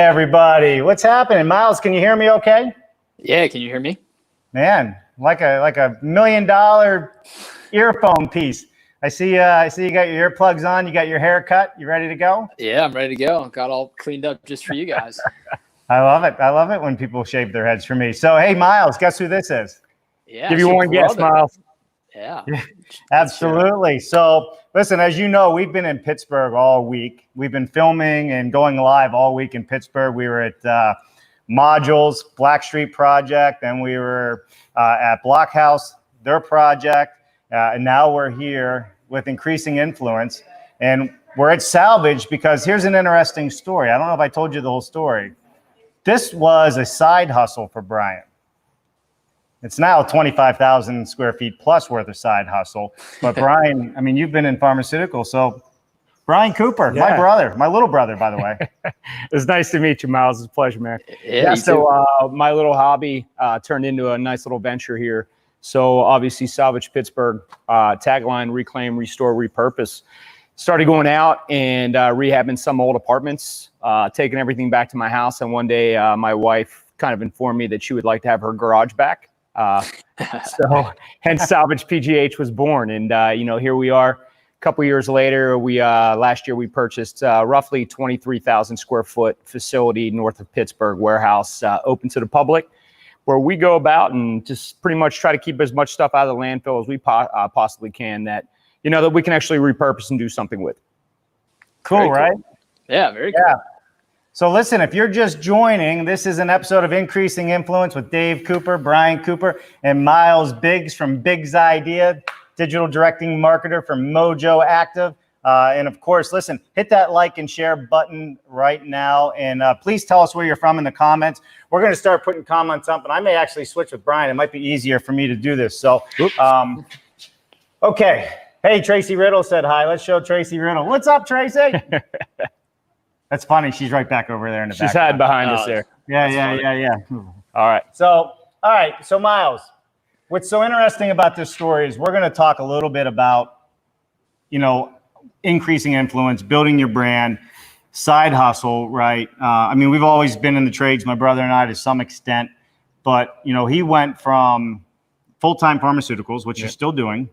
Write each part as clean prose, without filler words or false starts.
everybody. What's happening? Miles, can you hear me okay? Yeah, can you hear me? Man, like a $1 million earphone piece. I see you got your earplugs on, you got your hair cut, you ready to go? Yeah, I'm ready to go. Got all cleaned up just for you guys. I love it. I love it when people shave their heads for me. So, hey, Miles, guess who this is? Yeah. Give you one guess, Miles. Yeah. Absolutely. So, listen, as you know, we've been in Pittsburgh all week. We've been filming and going live all week in Pittsburgh. We were at Modules, Black Street Project, and we were at Blockhouse, their project. And now we're here with Increasing Influence. And we're at Salvage because here's an interesting story. I don't know if I told you the whole story. This was a side hustle for Brian. It's now 25,000 square feet plus worth of side hustle. But Brian, I mean, you've been in pharmaceuticals. So Brian Cooper, my brother, my little brother, by the way. It's nice to meet you, Miles. It's a pleasure, man. Yeah, so my little hobby turned into a nice little venture here. So obviously Salvaged Pittsburgh, tagline, reclaim, restore, repurpose. Started going out and rehabbing some old apartments, taking everything back to my house. And one day my wife kind of informed me that she would like to have her garage back. So hence Salvage PGH was born. And, you know, here we are a couple years later. We last year we purchased roughly 23,000 square foot facility north of Pittsburgh, warehouse open to the public, where we go about and just pretty much try to keep as much stuff out of the landfill as we possibly can that, you know, that we can actually repurpose and do something with. Cool, right? Yeah, very cool. So listen, if you're just joining, this is an episode of Increasing Influence with Dave Cooper, Brian Cooper, and Miles Biggs from Biggs Idea, digital directing marketer from Mojo Active. And of course, listen, hit that like and share button right now. And please tell us where you're from in the comments. We're going to start putting comments up, and I may actually switch with Brian. It might be easier for me to do this. So, okay. Hey, Tracy Riddle said hi. Let's show Tracy Riddle. What's up, Tracy? That's funny. She's right back over there in the back. She's hiding behind us there. Yeah. All right. So Miles, what's so interesting about this story is we're going to talk a little bit about, you know, increasing influence, building your brand, side hustle, right? I mean, we've always been in the trades, my brother and I, to some extent, but, you know, he went from full-time pharmaceuticals, which you're still doing,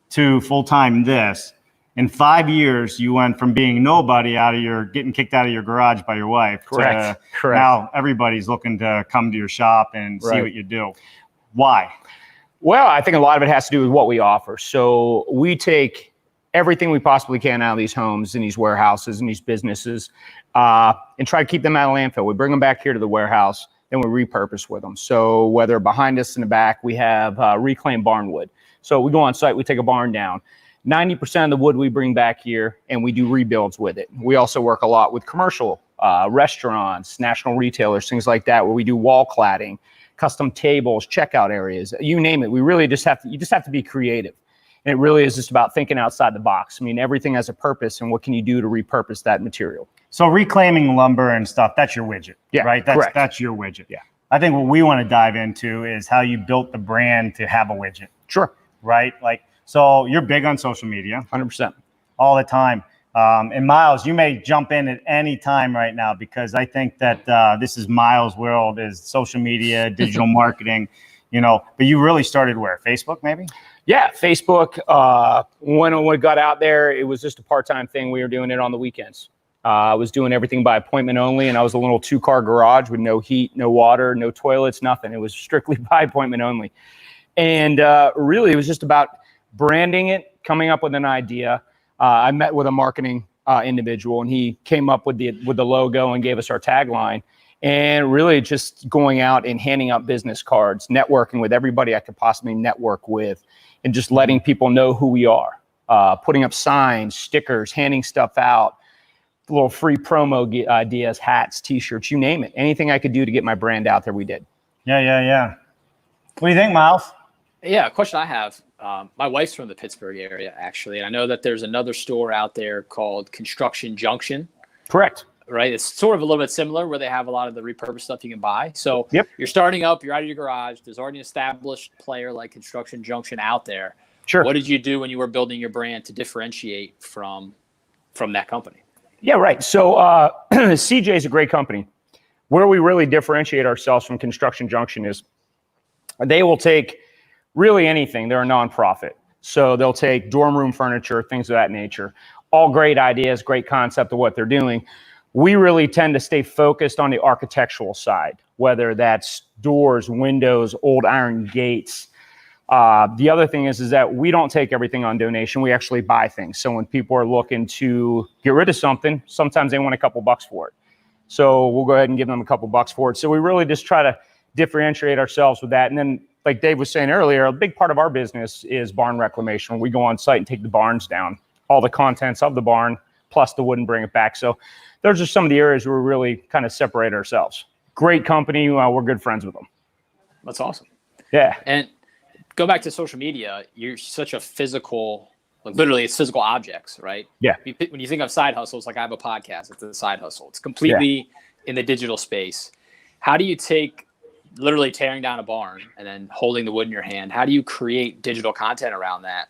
to full-time this. In 5 years, you went from being nobody getting kicked out of your garage by your wife. Correct. Now everybody's looking to come to your shop and see what you do. Why? Well, I think a lot of it has to do with what we offer. So we take everything we possibly can out of these homes and these warehouses and these businesses and try to keep them out of landfill. We bring them back here to the warehouse, then we repurpose with them. So whether behind us in the back, we have reclaimed barnwood. So we go on site, we take a barn down. 90% of the wood we bring back here, and we do rebuilds with it. We also work a lot with commercial restaurants, national retailers, things like that, where we do wall cladding, custom tables, checkout areas, you name it. We really you just have to be creative. And it really is just about thinking outside the box. I mean, everything has a purpose, and what can you do to repurpose that material? So reclaiming lumber and stuff, that's your widget, right? That's your widget. Yeah. I think what we want to dive into is how you built the brand to have a widget. Sure. Right? Like, so you're big on social media. 100%. All the time. And Miles, you may jump in at any time right now, because I think that this is Miles' world, is social media, digital marketing, you know, but you really started where? Facebook, maybe? Yeah, Facebook. When we got out there, it was just a part-time thing. We were doing it on the weekends. I was doing everything by appointment only, and I was a little 2-car garage with no heat, no water, no toilets, nothing. It was strictly by appointment only. And really, it was just about branding it, coming up with an idea. I met with a marketing individual, and he came up with the logo and gave us our tagline. And really just going out and handing out business cards, networking with everybody I could possibly network with, and just letting people know who we are. Putting up signs, stickers, handing stuff out, little free promo ideas, hats, T-shirts, you name it. Anything I could do to get my brand out there, we did. Yeah. What do you think, Miles? Yeah, a question I have. My wife's from the Pittsburgh area, actually, and I know that there's another store out there called Construction Junction. Correct. Right? It's sort of a little bit similar, where they have a lot of the repurposed stuff you can buy. So you're starting up, you're out of your garage. There's already an established player like Construction Junction out there. Sure. What did you do when you were building your brand to differentiate from that company? Yeah, right. So CJ is a great company. Where we really differentiate ourselves from Construction Junction is they will take really anything. They're a nonprofit. So they'll take dorm room furniture, things of that nature. All great ideas, great concept of what they're doing. We really tend to stay focused on the architectural side, whether that's doors, windows, old iron gates. The other thing is that we don't take everything on donation. We actually buy things. So when people are looking to get rid of something, sometimes they want a couple bucks for it. So we'll go ahead and give them a couple bucks for it. So we really just try to differentiate ourselves with that. And then, like Dave was saying earlier, a big part of our business is barn reclamation. We go on site and take the barns down, all the contents of the barn, plus the wood, and bring it back. So those are some of the areas where we really kind of separate ourselves. Great company. We're good friends with them. That's awesome. Yeah. And go back to social media. You're such a physical, like literally it's physical objects, right? Yeah. When you think of side hustles, like I have a podcast, it's a side hustle. It's completely in the digital space. How do you take literally tearing down a barn and then holding the wood in your hand? How do you create digital content around that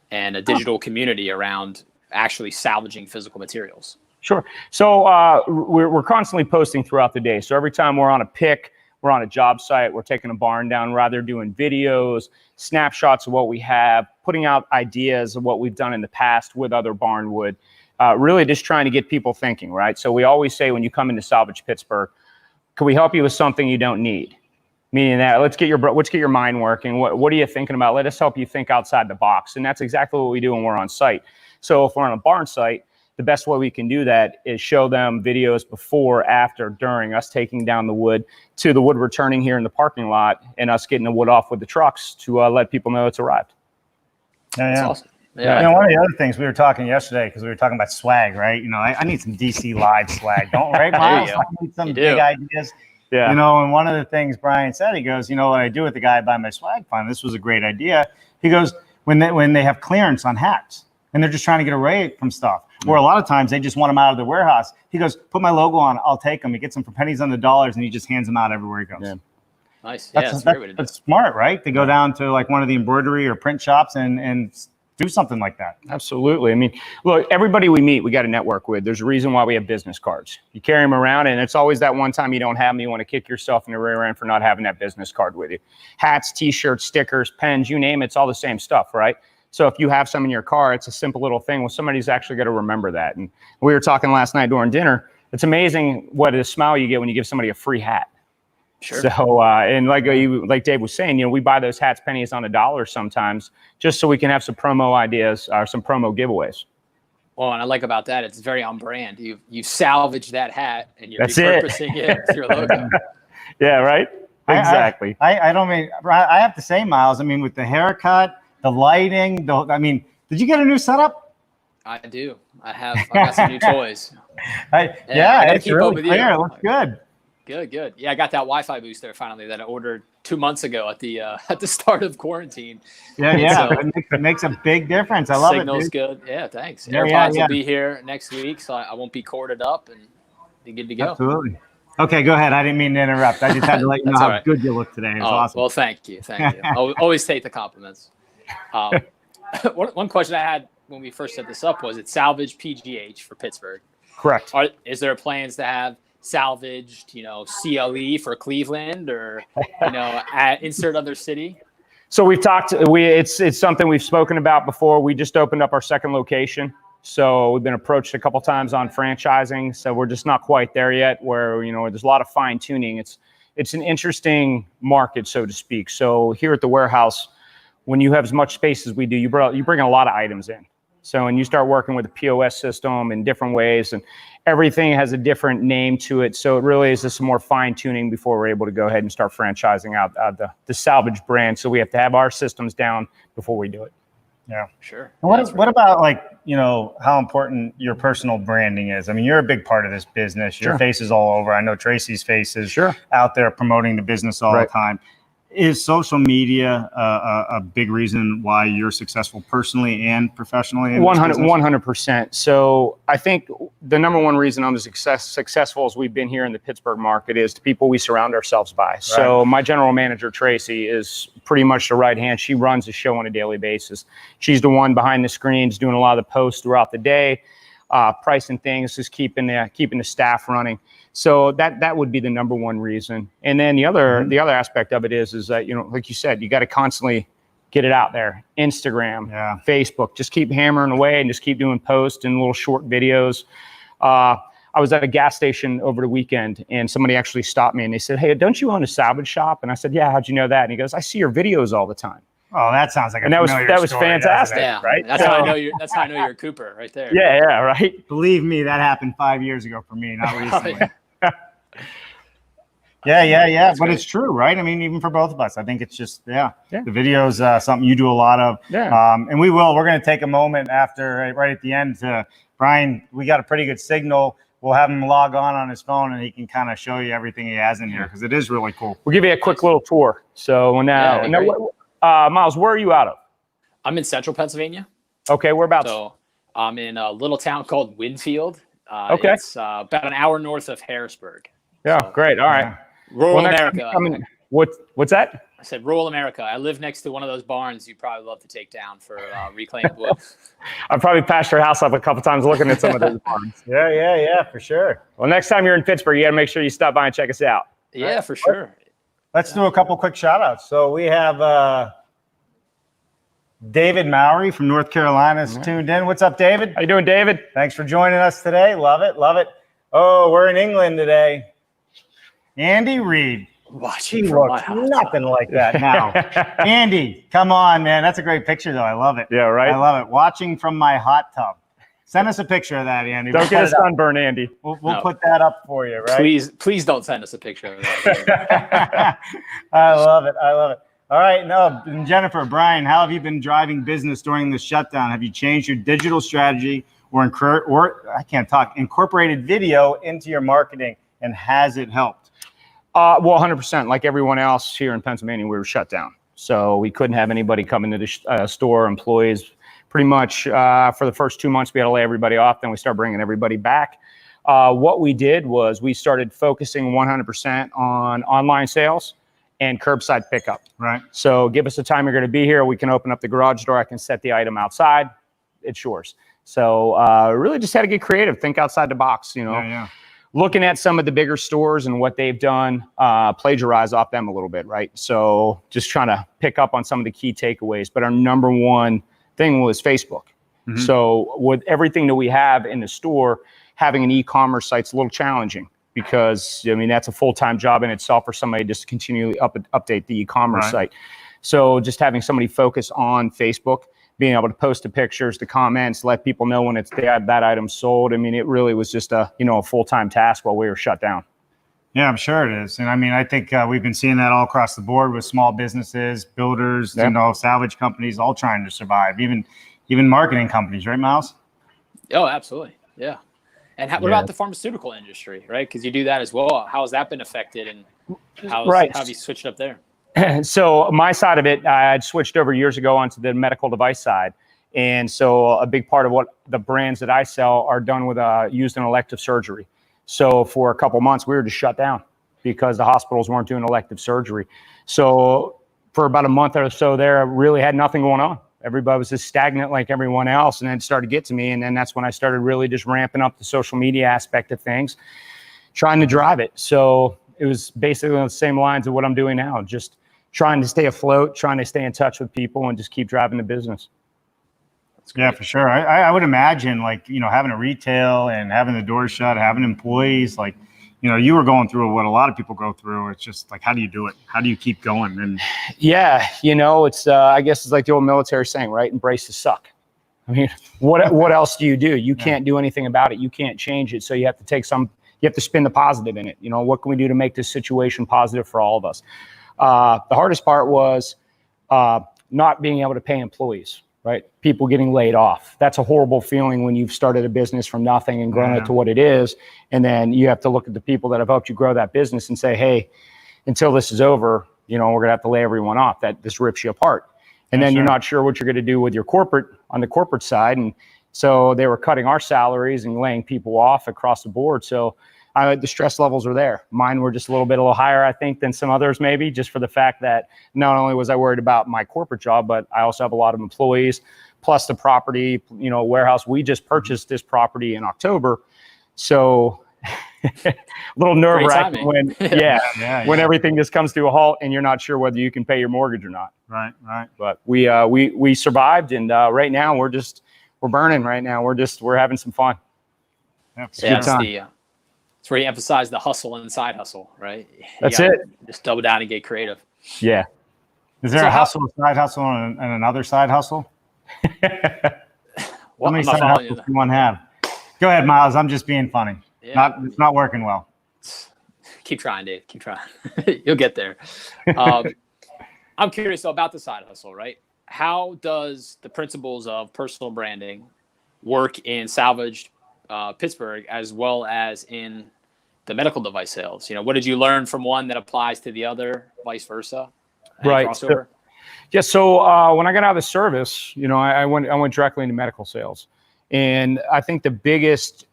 and a digital community around actually salvaging physical materials? Sure. So we're constantly posting throughout the day. So every time we're on a pick, we're on a job site, we're taking a barn down, rather doing videos, snapshots of what we have, putting out ideas of what we've done in the past with other barnwood, really just trying to get people thinking, right? So we always say when you come into Salvaged Pittsburgh, can we help you with something you don't need? Meaning that let's get your mind working. What are you thinking about? Let us help you think outside the box. And that's exactly what we do when we're on site. So if we're on a barn site, the best way we can do that is show them videos before, after, during us taking down the wood to the wood returning here in the parking lot and us getting the wood off with the trucks to let people know it's arrived. Yeah, That's yeah. awesome. Yeah. You know, one of the other things we were talking yesterday, because we were talking about swag, right? You know, I need some DC Live swag. Don't, right, Miles? I need some big ideas. Yeah. You know, and one of the things Brian said, he goes, you know, what I do with the guy I buy my swag from, this was a great idea. He goes, when they have clearance on hats and they're just trying to get away from stuff, or a lot of times they just want them out of the warehouse. He goes, put my logo on, I'll take them. He gets them for pennies on the dollars and he just hands them out everywhere he goes. Yeah. Nice. Yeah, That's smart, right? To go down to like one of the embroidery or print shops and do something like that. Absolutely. I mean, look, everybody we meet, we got to network with. There's a reason why we have business cards. You carry them around, and it's always that one time you don't have them, you want to kick yourself in the rear end for not having that business card with you. Hats, T-shirts, stickers, pens, you name it, it's all the same stuff, right? So if you have some in your car, it's a simple little thing. Well, somebody's actually got to remember that. And we were talking last night during dinner. It's amazing what a smile you get when you give somebody a free hat. Sure. So, and like Dave was saying, you know, we buy those hats pennies on the dollar sometimes just so we can have some promo ideas or some promo giveaways. Well, and I like about that, it's very on brand. You salvaged that hat and you're That's repurposing it with your logo. Yeah, right? Exactly. I don't mean, I have to say, Miles, I mean, with the haircut, the lighting, I mean, did you get a new setup? I do. I got some new toys. Yeah, it's really clear. It looks good. Good. Yeah, I got that Wi-Fi boost there finally that I ordered 2 months ago at the start of quarantine. Yeah. So it makes a big difference. I love it. Signal's good. Yeah, thanks. Yeah, AirPods will be here next week, so I won't be corded up and be good to go. Absolutely. Okay, go ahead. I didn't mean to interrupt. I just had to let you know how good you look today. It was awesome. Well, thank you. I'll always take the compliments. One question I had when we first set this up was it's Salvage PGH for Pittsburgh. Correct. Is there plans to have Salvaged, CLE for Cleveland, or insert other city? So we've talked. It's something we've spoken about before. We just opened up our second location, so we've been approached a couple times on franchising. So we're just not quite there yet. Where there's a lot of fine tuning. It's an interesting market, so to speak. So here at the warehouse, when you have as much space as we do, you bring a lot of items in. So, and you start working with the POS system in different ways, and everything has a different name to it. So it really is just some more fine tuning before we're able to go ahead and start franchising out the Salvage brand. So we have to have our systems down before we do it. Yeah, sure. And what about how important your personal branding is? I mean, you're a big part of this business. Your face is all over. I know Tracy's face is out there promoting the business all the time. Is social media a big reason why you're successful personally and professionally? 100%. So I think the number one reason I'm as successful as we've been here in the Pittsburgh market is the people we surround ourselves by. Right. So my general manager, Tracy, is pretty much the right hand. She runs the show on a daily basis. She's the one behind the screens doing a lot of the posts throughout the day. pricing things, just keeping the staff running. So that would be the number one reason. And then the other aspect of it is that, like you said, you got to constantly get it out there. Instagram, Facebook, just keep hammering away and just keep doing posts and little short videos. I was at a gas station over the weekend and somebody actually stopped me and they said, "Hey, don't you own a salvage shop?" And I said, "Yeah, how'd you know that?" And he goes, "I see your videos all the time." Oh, that sounds like that was fantastic, yeah, right? That's how I know you're a Cooper right there. Yeah, right. Believe me, that happened 5 years ago for me, not recently. Yeah. But it's true, right? I mean, even for both of us, I think it's just, the video's something you do a lot of. Yeah. And we're going to take a moment after, right at the end, to Brian, we got a pretty good signal. We'll have him log on his phone and he can kind of show you everything he has in here because it is really cool. We'll give you a quick little tour. So now, Miles, where are you out of? I'm in central Pennsylvania. Okay, whereabouts? So I'm in a little town called Winfield. Okay. It's about an hour north of Harrisburg. Yeah, so, great. All right. Rural America. What's that? I said rural America. I live next to one of those barns you'd probably love to take down for reclaimed wood. I've probably passed your house up a couple times looking at some of those barns. Yeah, for sure. Well, next time you're in Pittsburgh, you got to make sure you stop by and check us out. Yeah, for sure. Let's do a couple quick shout outs. So we have David Mowry from North Carolina is tuned in. What's up, David? How you doing, David? Thanks for joining us today. Love it. Oh, we're in England today. Andy Reid. He looks nothing like that now. Andy, come on, man. That's a great picture, though. I love it. Yeah, right? I love it. Watching from my hot tub. Send us a picture of that, Andy. Don't get a sunburn, Andy. We'll put that up for you, right? Please don't send us a picture of that. I love it. All right, and Jennifer, Brian, how have you been driving business during the shutdown? Have you changed your digital strategy or incorporated video into your marketing, and has it helped? Well, 100%. Like everyone else here in Pennsylvania, we were shut down. So we couldn't have anybody come into the store, employees. Pretty much for the first 2 months, we had to lay everybody off. Then we started bringing everybody back. What we did was we started focusing 100% on online sales and curbside pickup. Right. So give us the time you're going to be here. We can open up the garage door. I can set the item outside. It's yours. So really just had to get creative, think outside the box, Yeah. Looking at some of the bigger stores and what they've done, plagiarize off them a little bit, right? So just trying to pick up on some of the key takeaways. But our number one thing was Facebook. Mm-hmm. So with everything that we have in the store, having an e-commerce site's a little challenging because, that's a full-time job in itself for somebody just to continually update the e-commerce site. So just having somebody focus on Facebook, being able to post the pictures, the comments, let people know when that item sold. It really was just a full-time task while we were shut down. Yeah, I'm sure it is. And I think we've been seeing that all across the board with small businesses, builders, salvage companies, all trying to survive, even marketing companies, right, Miles? Oh, absolutely. Yeah. And what about the pharmaceutical industry, right? Because you do that as well. How has that been affected, and how have you switched up there? So my side of it, I had switched over years ago onto the medical device side. And so a big part of what the brands that I sell are done with used in elective surgery. So for a couple months, we were just shut down because the hospitals weren't doing elective surgery. So for about a month or so there, I really had nothing going on. Everybody was just stagnant like everyone else. And then it started to get to me. And then that's when I started really just ramping up the social media aspect of things, trying to drive it. So it was basically on the same lines of what I'm doing now, just trying to stay afloat, trying to stay in touch with people and just keep driving the business. Yeah, for sure. I would imagine having a retail and having the doors shut, having employees, you were going through what a lot of people go through. It's just how do you do it? How do you keep going? And yeah, it's, I guess it's like the old military saying, right? Embrace the suck. What else do? You can't do anything about it. You can't change it. So you have to you have to spin the positive in it. What can we do to make this situation positive for all of us? The hardest part was not being able to pay employees, right? People getting laid off. That's a horrible feeling when you've started a business from nothing and grown it to what it is. And then you have to look at the people that have helped you grow that business and say, hey, until this is over, we're going to have to lay everyone off. This rips you apart. And then you're not sure what you're going to do with your on the corporate side. And so they were cutting our salaries and laying people off across the board. So the stress levels were there. Mine were just a little higher, I think, than some others maybe, just for the fact that not only was I worried about my corporate job, but I also have a lot of employees. plus the property, warehouse. We just purchased this property in October. So a little nerve wracking when, when everything just comes to a halt and you're not sure whether you can pay your mortgage or not. Right. But we survived, and right now we're burning right now. We're having some fun. It's where you emphasize the hustle and side hustle, right? That's it. Just double down and get creative. Yeah. Is there a hustle, side hustle, and another side hustle? How many side hustles do you want to have? Go ahead, Miles. I'm just being funny. Yeah. It's not working well. Keep trying, Dave. Keep trying. You'll get there. I'm curious though about the side hustle, right? How does the principles of personal branding work in Salvaged Pittsburgh as well as in the medical device sales? What did you learn from one that applies to the other, vice versa? Right. So when I got out of the service, I went directly into medical sales, and I think the biggest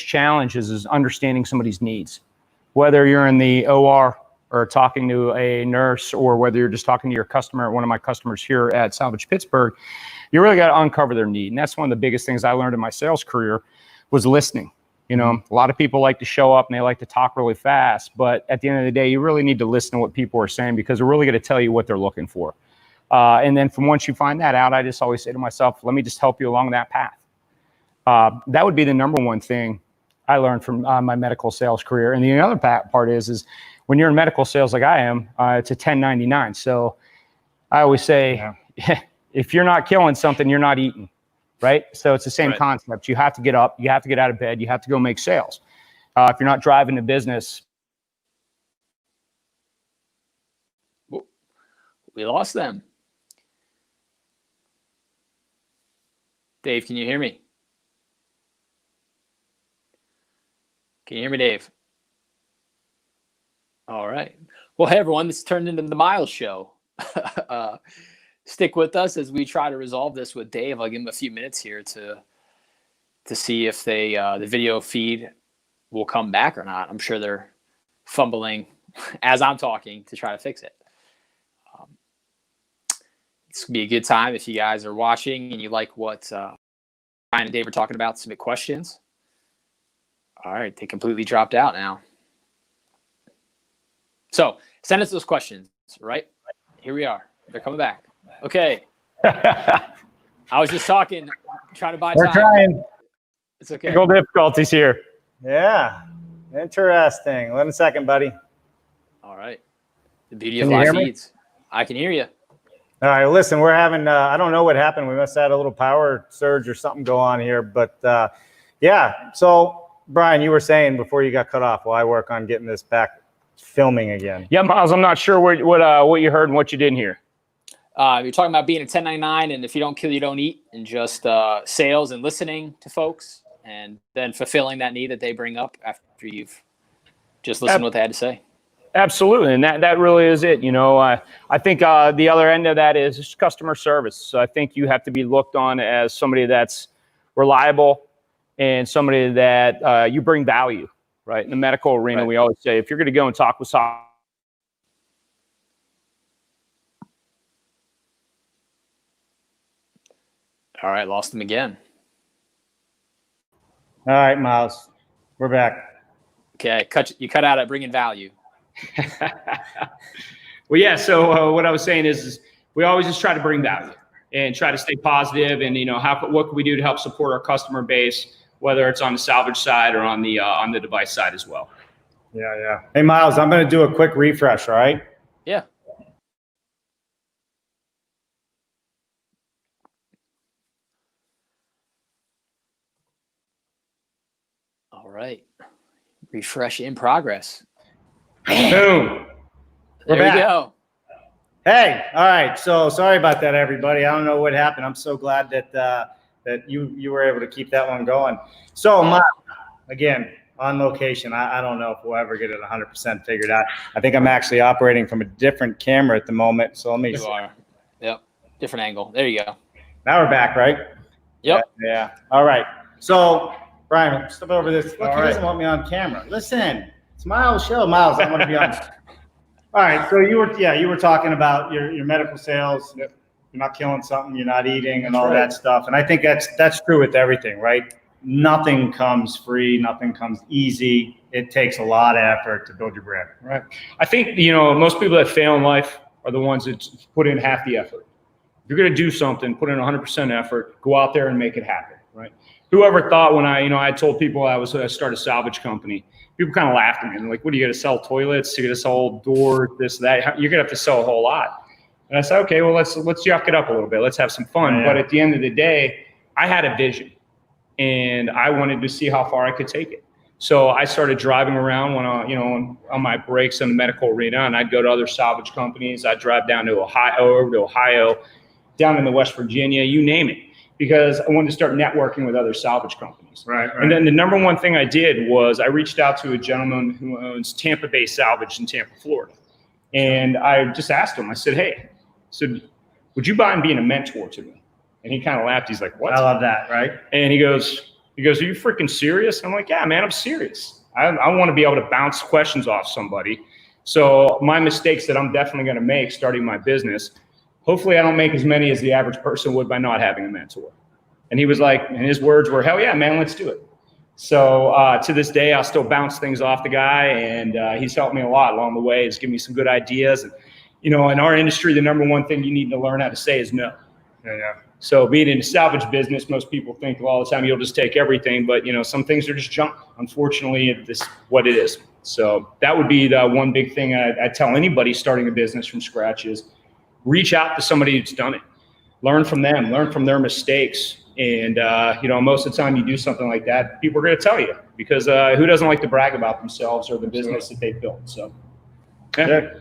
challenge is understanding somebody's needs, whether you're in the OR or talking to a nurse, or whether you're just talking to your customer, one of my customers here at Salvage Pittsburgh. You really got to uncover their need, and that's one of the biggest things I learned in my sales career was listening. A lot of people like to show up and they like to talk really fast, but at the end of the day, you really need to listen to what people are saying, because they're really going to tell you what they're looking for. And then from once you find that out, I just always say to myself, let me just help you along that path. That would be the number one thing I learned from my medical sales career. And the other part is when you're in medical sales like I am, it's a 1099. So I always say, if you're not killing something, you're not eating. Right. So it's the same concept. You have to get up, you have to get out of bed, you have to go make sales. If you're not driving the business. We lost them. Dave, can you hear me? Can you hear me, Dave? All right. Well, hey, everyone, this turned into the Miles Show. Stick with us as we try to resolve this with Dave. I'll give him a few minutes here to see if the video feed will come back or not. I'm sure they're fumbling as I'm talking to try to fix it. This would be a good time if you guys are watching and you like what Ryan and Dave are talking about. Submit questions. All right, they completely dropped out now. So send us those questions, right? Here we are. They're coming back. Okay. I was just trying to buy time. We're trying. It's okay. Technical difficulties here. Yeah. Interesting. 1 second, buddy. All right. The beauty of live feeds. I can hear you. All right. Listen, we're having, I don't know what happened. We must have had a little power surge or something go on here. But yeah. So, Brian, you were saying before you got cut off, while I work on getting this back filming again. Yeah, Miles, I'm not sure what you heard and what you didn't hear. You're talking about being a 1099, and if you don't kill, you don't eat, and just sales and listening to folks, and then fulfilling that need that they bring up after you've just listened to what they had to say. Absolutely, and that really is it. I think the other end of that is just customer service. So I think you have to be looked on as somebody that's reliable and somebody that you bring value, right? In the medical arena, we always say, if you're going to go and talk with someone, all right, lost them again. All right, Miles, we're back. Okay, you cut out at bringing value. Well, yeah. So what I was saying is we always just try to bring value and try to stay positive, and what can we do to help support our customer base, whether it's on the salvage side or on the device side as well. Yeah. Hey, Miles, I'm going to do a quick refresh. All right. Yeah. All right. Refresh in progress. Boom. There we go. Hey, all right. So sorry about that, everybody. I don't know what happened. I'm so glad that that you were able to keep that one going. So, Miles, again, on location. I don't know if we'll ever get it 100% figured out. I think I'm actually operating from a different camera at the moment. So let me. You are. Yep. Different angle. There you go. Now we're back, right? Yep. Yeah. All right. So, Brian, step over this. Look, he doesn't want me on camera. Listen, it's Miles' show. Miles, I want to be on. All right. So you were talking about your medical sales. Yep. you're not killing something you're not eating and all that stuff. And I think that's true with everything, right? Nothing comes free, nothing comes easy. It takes a lot of effort to build your brand. Right. I think, most people that fail in life are the ones that put in half the effort. If you're going to do something, put in 100% effort, go out there and make it happen, right? Whoever thought when I told people I started a salvage company, people kind of laughed at me. They're like, what, are you going to sell toilets? You're going to sell doors, this, that. You're going to have to sell a whole lot. And I said, okay, well, let's yuck it up a little bit. Let's have some fun. But at the end of the day, I had a vision and I wanted to see how far I could take it. So I started driving around on my breaks in the medical arena, and I'd go to other salvage companies. I'd drive down to Ohio, down into West Virginia, you name it, because I wanted to start networking with other salvage companies. Right. And then the number one thing I did was I reached out to a gentleman who owns Tampa Bay Salvage in Tampa, Florida. And I just asked him, I said, hey, would you mind being a mentor to me? And he kind of laughed. He's like, what? I love that, right? And he goes, are you freaking serious? I'm like, yeah, man, I'm serious. I want to be able to bounce questions off somebody. So my mistakes that I'm definitely going to make starting my business, hopefully I don't make as many as the average person would by not having a mentor. And he was like, and his words were, hell yeah, man, let's do it. So to this day, I'll still bounce things off the guy, and he's helped me a lot along the way. He's given me some good ideas. And, in our industry, the number one thing you need to learn how to say is no. Yeah. So being in the salvage business, most people think, well, all the time you'll just take everything, but some things are just junk. Unfortunately, this is what it is. So that would be the one big thing I tell anybody starting a business from scratch is reach out to somebody who's done it. Learn from them, learn from their mistakes. And, most of the time you do something like that, people are going to tell you, because who doesn't like to brag about themselves or the business that they built? So, yeah.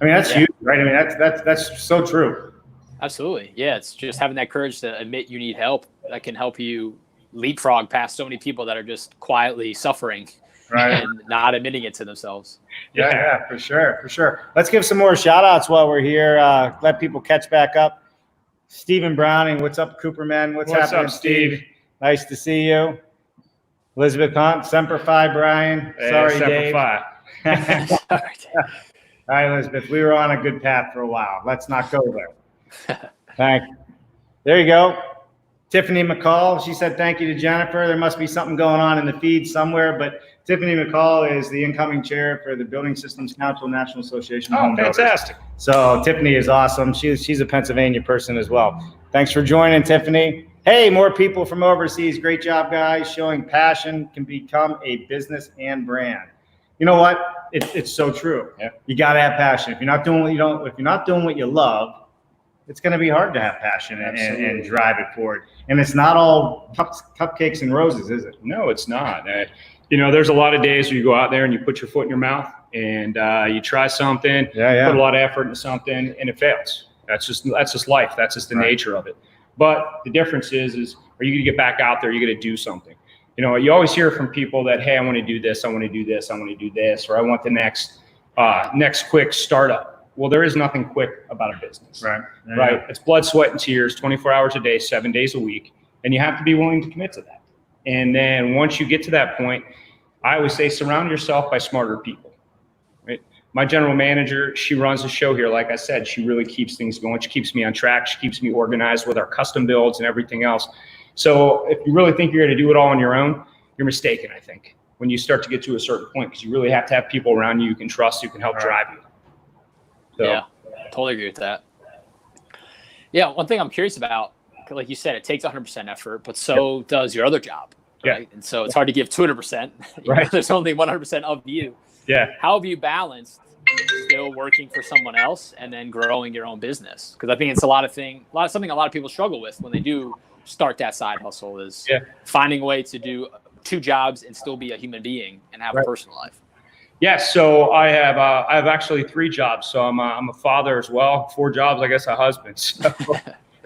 I mean, that's huge, right? I mean, that's so true. Absolutely. Yeah. It's just having that courage to admit you need help that can help you leapfrog past so many people that are just quietly suffering and not admitting it to themselves. Yeah, for sure. Let's give some more shout outs while we're here. Let people catch back up. Stephen Browning, what's up, Cooperman? What's happening, up, Steve? Nice to see you. Elizabeth Hunt, Semper Fi, Brian. Sorry, Semper Dave. Fi. All right, Elizabeth, we were on a good path for a while. Let's not go there. Thank you. There you go. Tiffany McCall, she said thank you to Jennifer. There must be something going on in the feed somewhere, but Tiffany McCall is the incoming chair for the Building Systems Council National Association of Home Builders. Fantastic. So Tiffany is awesome. She's a Pennsylvania person as well. Thanks for joining, Tiffany. Hey, more people from overseas. Great job, guys. Showing passion can become a business and brand. You know what? It's so true. Yeah. You got to have passion. If you're not doing what you love, it's going to be hard to have passion and drive it forward. And it's not all cupcakes and roses, is it? No, it's not. There's a lot of days where you go out there and you put your foot in your mouth and you try something, put a lot of effort into something, and it fails. That's just life. That's just the nature of it. But the difference is are you going to get back out there? Are you going to do something? You always hear from people that, hey, I want to do this, I want to do this, I want to do this, or I want the next quick startup. Well, there is nothing quick about a business, right? It's blood, sweat, and tears, 24 hours a day, 7 days a week, and you have to be willing to commit to that. And then once you get to that point, I always say surround yourself by smarter people, right? My general manager, she runs the show here. Like I said, she really keeps things going. She keeps me on track. She keeps me organized with our custom builds and everything else. So if you really think you're going to do it all on your own, you're mistaken, I think, when you start to get to a certain point, because you really have to have people around you can trust, who can help drive you. So. Yeah, totally agree with that. Yeah, one thing I'm curious about, like you said, it takes 100% effort, but so does your other job, right? And so it's hard to give 200%. There's only 100% of you. Yeah. How have you balanced still working for someone else and then growing your own business? Because I think it's something a lot of people struggle with when they do start that side hustle is finding a way to do 2 jobs and still be a human being and have a personal life. Yes, so I have actually 3 jobs. So I'm a father as well. 4 jobs, I guess, a husband. So,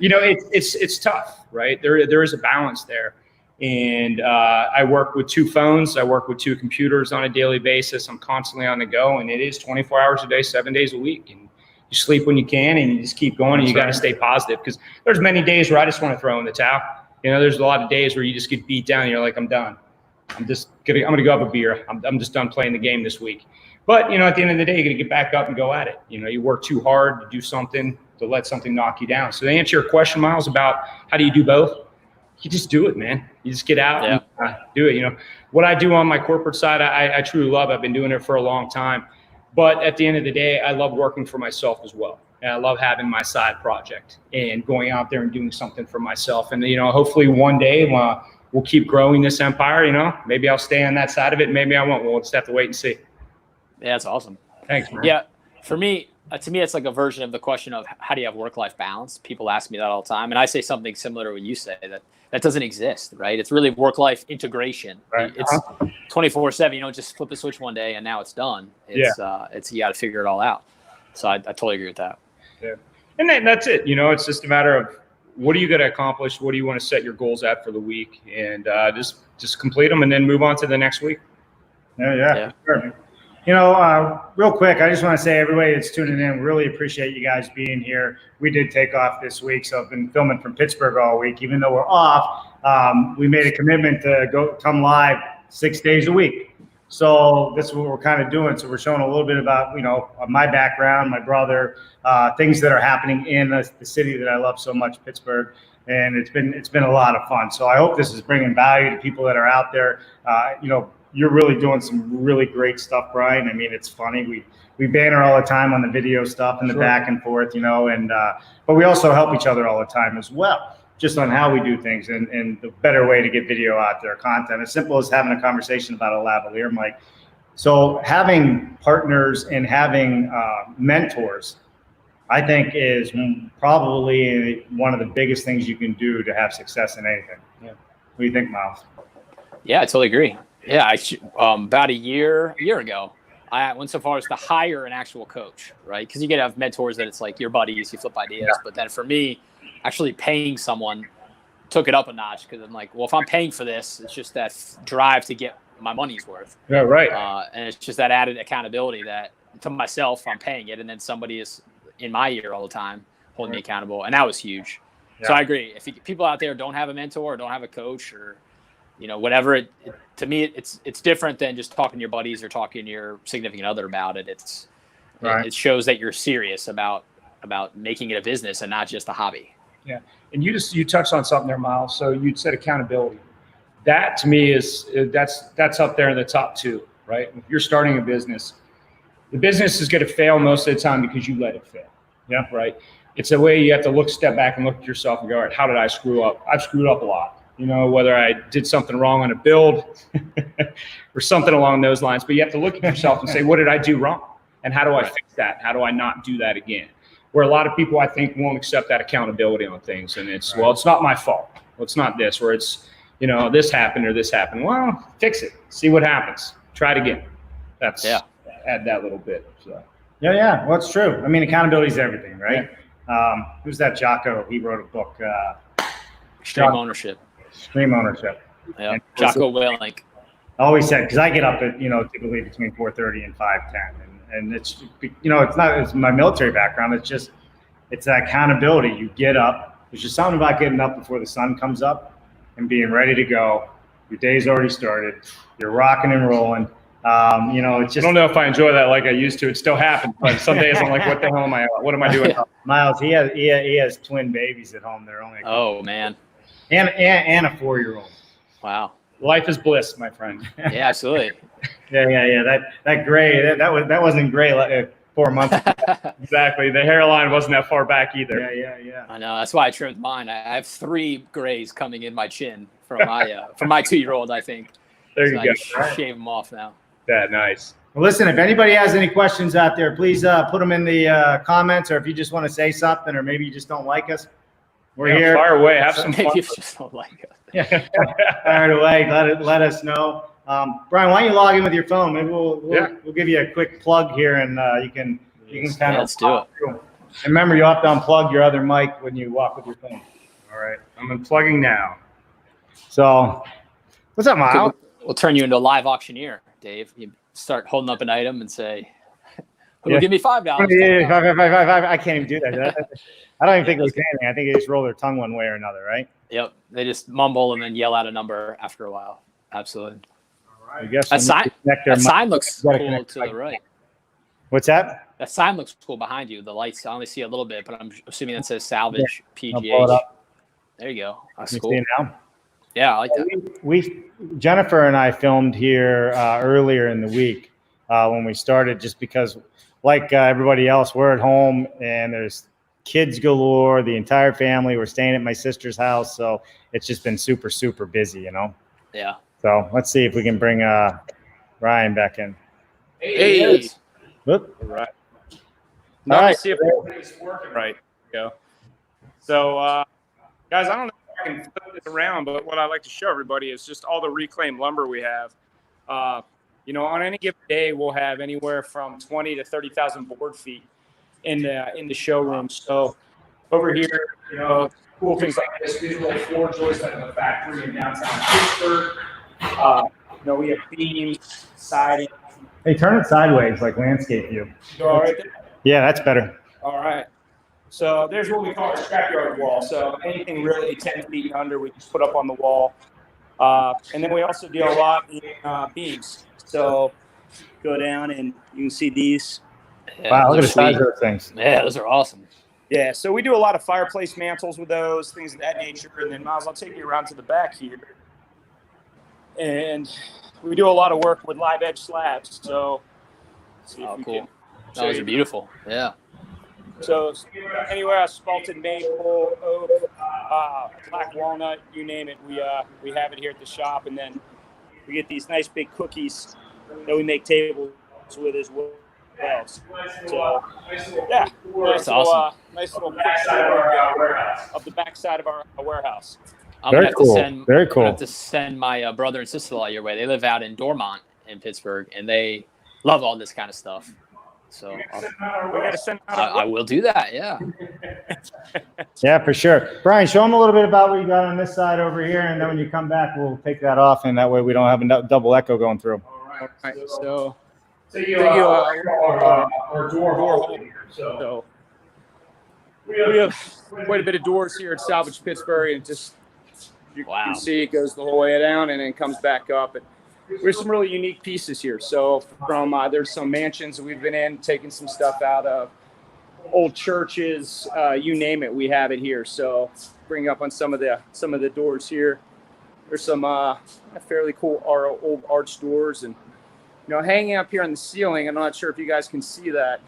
it's tough, right? There is a balance there, and I work with 2 phones. I work with 2 computers on a daily basis. I'm constantly on the go, and it is 24 hours a day, 7 days a week. And you sleep when you can, and you just keep going. And you got to stay positive, because there's many days where I just want to throw in the towel. There's a lot of days where you just get beat down. And you're like, I'm done. I'm gonna go have a beer. I'm just done playing the game this week. But at the end of the day, you're gonna get back up and go at it. You work too hard to do something, to let something knock you down. So to answer your question, Miles, about how do you do both? You just do it, man. You just get out and do it. What I do on my corporate side, I truly love. I've been doing it for a long time. But at the end of the day, I love working for myself as well. And I love having my side project and going out there and doing something for myself. And, hopefully one day we'll keep growing this empire. Maybe I'll stay on that side of it. Maybe I won't. We'll just have to wait and see. Yeah, that's awesome. Thanks, man. Yeah. For me, to me, it's like a version of the question of how do you have work-life balance? People ask me that all the time. And I say something similar to what you say, that doesn't exist, right? It's really work-life integration. Right. It's 24/7. You don't just flip a switch one day and now it's done. It's you got to figure it all out. So I totally agree with that. Yeah. And that's it. It's just a matter of what are you going to accomplish? What do you want to set your goals at for the week? And just complete them and then move on to the next week. Yeah. Sure. Real quick, I just want to say everybody that's tuning in, really appreciate you guys being here. We did take off this week, so I've been filming from Pittsburgh all week. Even though we're off, we made a commitment to come live 6 days a week. So this is what we're kind of doing. So we're showing a little bit about, my background, my brother, things that are happening in the city that I love so much, Pittsburgh. And it's been a lot of fun. So I hope this is bringing value to people that are out there. You're really doing some really great stuff, Brian. I mean, it's funny. We banter all the time on the video stuff and the back and forth, but we also help each other all the time as well, just on how we do things and the better way to get video out there, content. As simple as having a conversation about a lavalier mic. So having partners and having mentors, I think, is probably one of the biggest things you can do to have success in anything. Yeah. What do you think, Miles? Yeah, I totally agree. Yeah, about a year ago, I went so far as to hire an actual coach, right? Because you can have mentors that it's like your buddies, you flip ideas. Yeah. But then for me, actually paying someone took it up a notch because I'm like, well, if I'm paying for this, it's just that drive to get my money's worth. Yeah, right. And it's just that added accountability that to myself, I'm paying it. And then somebody is in my ear all the time holding me accountable. And that was huge. Yeah. So I agree. If people out there don't have a mentor or don't have a coach or whatever, to me, it's different than just talking to your buddies or talking to your significant other about it. It shows that you're serious about making it a business and not just a hobby. Yeah, and you touched on something there, Miles. So you said accountability. That to me that's up there in the top two, right? If you're starting a business, the business is going to fail most of the time because you let it fail. Yeah, right. It's a way you have to step back and look at yourself and go, all right, how did I screw up? I've screwed up a lot. Whether I did something wrong on a build or something along those lines. But you have to look at yourself and say, what did I do wrong? And how do I fix that? How do I not do that again? Where a lot of people, I think, won't accept that accountability on things. And it's, well, it's not my fault. Well, it's not this. Or it's, this happened or this happened. Well, fix it. See what happens. Try it again. Add that little bit. So. Yeah. Well, it's true. I mean, accountability is everything, right? Yeah. Who's that Jocko? He wrote a book. Extreme Ownership. Extreme Ownership. Yeah, Jocko Willink. I always said, because I get up at typically between 4:30 and 5:10, and it's it's my military background. It's that accountability. You get up. There's just something about getting up before the sun comes up and being ready to go. Your day's already started. You're rocking and rolling. It's just. I don't know if I enjoy that like I used to. It still happens, but some days I'm like, what the hell am I? What am I doing? Miles, he has twin babies at home. They're only. Oh man. And a 4-year-old. Wow. Life is bliss, my friend. Yeah, absolutely. Yeah. That gray, that wasn't gray 4 months ago. Exactly. The hairline wasn't that far back either. Yeah. I know. That's why I trimmed mine. I have 3 grays coming in my chin from my 2-year-old, I think. There you go. I shave them off now. That nice. Well, listen, if anybody has any questions out there, please put them in the comments, or if you just want to say something, or maybe you just don't like us. We're here. Fire away. Have some fun. Maybe you just don't like us. Fire it away. Let us know. Brian, why don't you log in with your phone? Maybe we'll give you a quick plug here, and you can kind of. Let's do it. And remember, you have to unplug your other mic when you walk with your phone. All right, I'm unplugging now. So, what's up, Miles? We'll turn you into a live auctioneer, Dave. You start holding up an item and say, "Who'll give me $5?" $5. I can't even do that. I don't even think they say anything. I think they just roll their tongue one way or another, right? Yep. They just mumble and then yell out a number after a while. Absolutely. I guess That sign, that sign looks cool to the right. What's that? That sign looks cool behind you. The lights, I only see a little bit, but I'm assuming that says Salvage I'll pull it PGH. up. There you go. That's You cool. see it now? Yeah, I like that. We Jennifer and I filmed here earlier in the week when we started, just because, like everybody else, we're at home and there's kids galore. The entire family. We're staying at my sister's house, so it's just been super, super busy, you know. Yeah. So let's see if we can bring Ryan back in. Hey. Whoop. All right. All Now right. let's see if everything's working right. Go. So, guys, I don't know if I can flip this around, but what I like to show everybody is just all the reclaimed lumber we have. You know, on any given day, we'll have anywhere from 20 to 30,000 board feet in the showroom. So over here, you know, cool things like this. We do like floor joists at the factory in downtown Pittsburgh. You know, we have beams, siding. Hey, turn it sideways, like landscape view. Go all right there? Yeah, that's better. All right. So there's what we call a scrapyard wall. So anything really 10 feet and under, we just put up on the wall. And then we also deal a lot in beams. So go down and you can see these. Yeah, Wow, look at the those are size sweet. of those things. Yeah, those are awesome. Yeah, so we do a lot of fireplace mantles with those, things of that nature. And then, Miles, I'll take you around to the back here. And we do a lot of work with live edge slabs. So, see if Oh, we cool. can show Those are you. beautiful. Yeah. So anywhere else, spalted maple, oak, black walnut, you name it, we have it here at the shop. And then we get these nice big cookies that we make tables with as well. So yeah, That's awesome. nice little quick tour of the backside of our warehouse. I'm Very gonna have cool. to send. Very I'm cool. gonna have to send my brother and sister-in-law your way. They live out in Dormont in Pittsburgh, and they love all this kind of stuff. So We gotta send out I will do that. Yeah. Yeah, for sure. Brian, show them a little bit about what you got on this side over here, and then when you come back, we'll take that off, and that way we don't have a double echo going through. All right, so our door hole here. So we have quite a bit of doors here at Salvaged Pittsburgh, and just you Wow. can see it goes the whole way down and then comes back up. And there's some really unique pieces here. So from there's some mansions that we've been in, taking some stuff out of old churches, you name it, we have it here. So bring up on some of the doors here. There's some fairly cool old arch doors, and you know, hanging up here on the ceiling. I'm not sure if you guys can see that.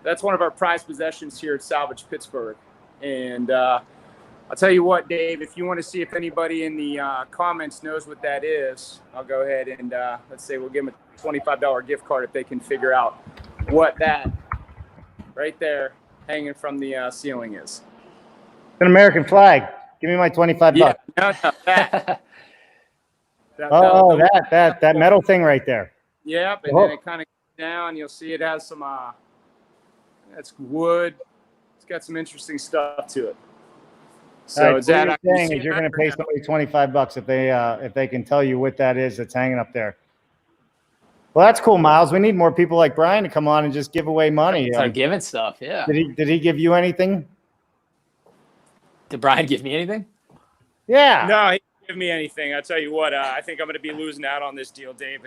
That's one of our prized possessions here at Salvage Pittsburgh. And I'll tell you what, Dave, if you want to see if anybody in the comments knows what that is, I'll go ahead and let's say we'll give them a $25 gift card if they can figure out what that right there hanging from the ceiling is. An American flag. Give me my 25 Yeah, bucks. no, that. Oh, that metal thing right there. Yep, and then it kind of goes down. You'll see it has some, that's wood. It's got some interesting stuff to it. So All right, is that what you're saying is you're going to pay somebody 25 bucks if they can tell you what that is that's hanging up there. Well, that's cool, Miles. We need more people like Brian to come on and just give away money. Start giving stuff. Yeah. Did he give you anything? Did Brian give me anything? Yeah. No, he didn't give me anything. I tell you what, I think I'm going to be losing out on this deal, Dave.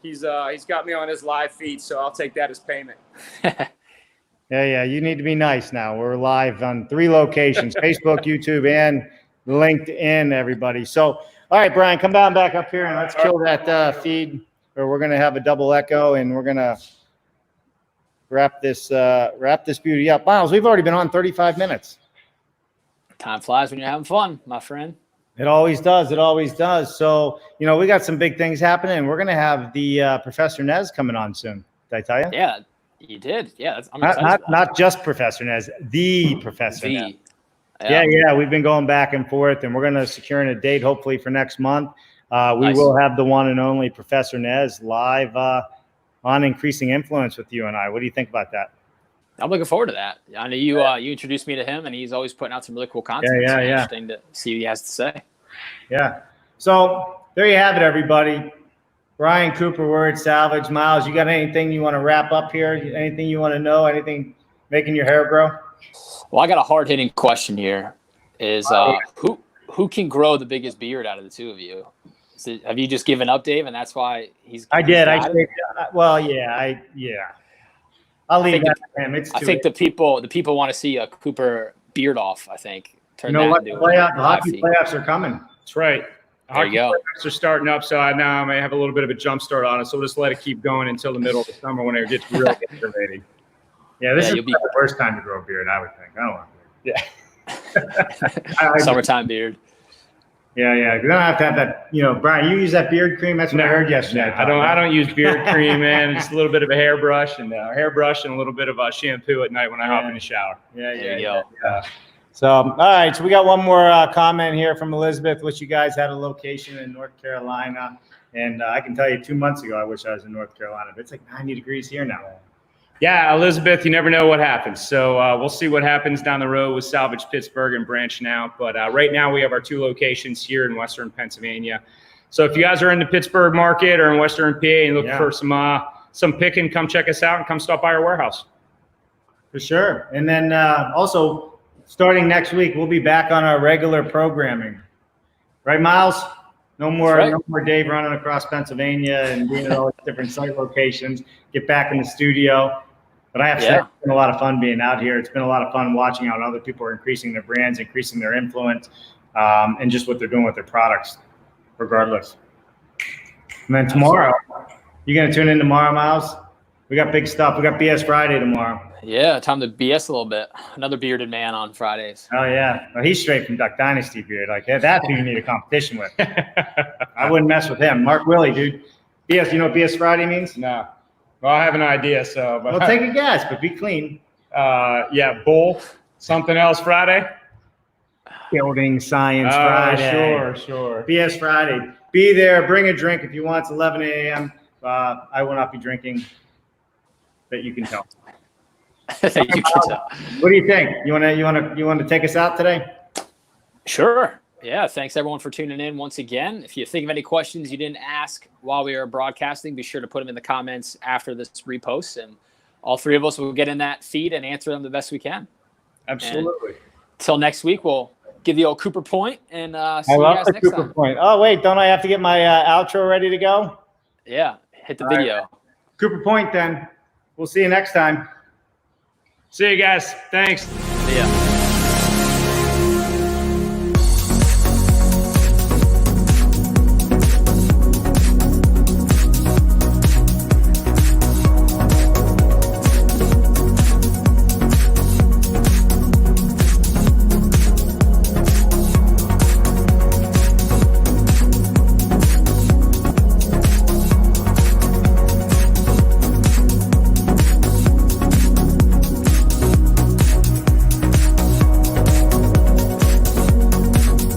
He's got me on his live feed, so I'll take that as payment. Yeah. You need to be nice now. We're live on 3 locations: Facebook, YouTube, and LinkedIn. Everybody. So, all right, Brian, come down back up here and let's kill that feed, or we're going to have a double echo, and we're going to wrap this beauty up. Miles, we've already been on 35 minutes. Time flies when you're having fun, my friend. It always does. It always does. So, you know, we got some big things happening. We're going to have the Professor Nez coming on soon. Did I tell you? Yeah, you did. Yeah, I'm excited. Not just Professor Nez, the Professor Nez. Yeah. Yeah. We've been going back and forth, and we're going to secure a date hopefully for next month. We Nice. will have the one and only Professor Nez live on Increasing Influence with you and I. What do you think about that? I'm looking forward to that. I know you introduced me to him, and he's always putting out some really cool content. Yeah. Interesting to see what he has to say. Yeah. So there you have it, everybody. Brian Cooper, we're at Salvage. Miles, you got anything you want to wrap up here? Anything you want to know? Anything making your hair grow? Well, I got a hard-hitting question here. Is who can grow the biggest beard out of the two of you? So have you just given up, Dave, and that's why he's? I did. got it? Well, yeah. I'll leave that to him. It's I think the people want to see a Cooper beard off. I think. You know what? The hockey playoffs are coming. That's right. There you go. Playoffs are starting up, so now I may have a little bit of a jump start on it. So we'll just let it keep going until the middle of the summer when it gets really aggravating. Yeah, this is the worst time to grow a beard, I would think. I don't want a beard. Yeah. Summertime beard. Yeah. You don't have to have that. You know, Brian, you use that beard cream. That's what I heard yesterday. I don't use beard cream, man. Just a little bit of a hairbrush and a little bit of shampoo at night when I hop in the shower. There you go. So, all right. So we got one more comment here from Elizabeth. Wish you guys had a location in North Carolina. And I can tell you 2 months ago, I wish I was in North Carolina, but it's like 90 degrees here now. Yeah, Elizabeth, you never know what happens. So we'll see what happens down the road with Salvaged Pittsburgh and branching out. But right now we have our 2 locations here in Western Pennsylvania. So if you guys are in the Pittsburgh market or in Western PA and looking for some picking, come check us out and come stop by our warehouse. For sure. And then also starting next week, we'll be back on our regular programming. Right, Miles? No more Dave running across Pennsylvania and being at all these different site locations. Get back in the studio. But I have to say, it's been a lot of fun being out here. It's been a lot of fun watching how other people are increasing their brands, increasing their influence, and just what they're doing with their products, regardless. And then tomorrow, you going to tune in tomorrow, Miles? We got big stuff. We got BS Friday tomorrow. Yeah, time to BS a little bit. Another bearded man on Fridays. Oh, yeah. Well, he's straight from Duck Dynasty beard. Like, that's who you need a competition with. I wouldn't mess with him. Mark Willie, dude. BS, you know what BS Friday means? No. Well, I have an idea, so. Well, take a guess, but be clean. Yeah, bull. Something else Friday? Building Science Friday. Sure. BS Friday. Be there. Bring a drink if you want. It's 11 a.m. I will not be drinking. That you can tell. You can tell. What do you think? You want to take us out today? Sure. Yeah. Thanks everyone for tuning in once again. If you think of any questions you didn't ask while we were broadcasting, be sure to put them in the comments after this repost, and all 3 of us will get in that feed and answer them the best we can. Absolutely. Until next week, we'll give the old Cooper point and see I you love guys the next Cooper time. point. Oh wait, don't I have to get my outro ready to go? Yeah. Hit the video. Right. Cooper point then. We'll see you next time. See you guys. Thanks. See ya.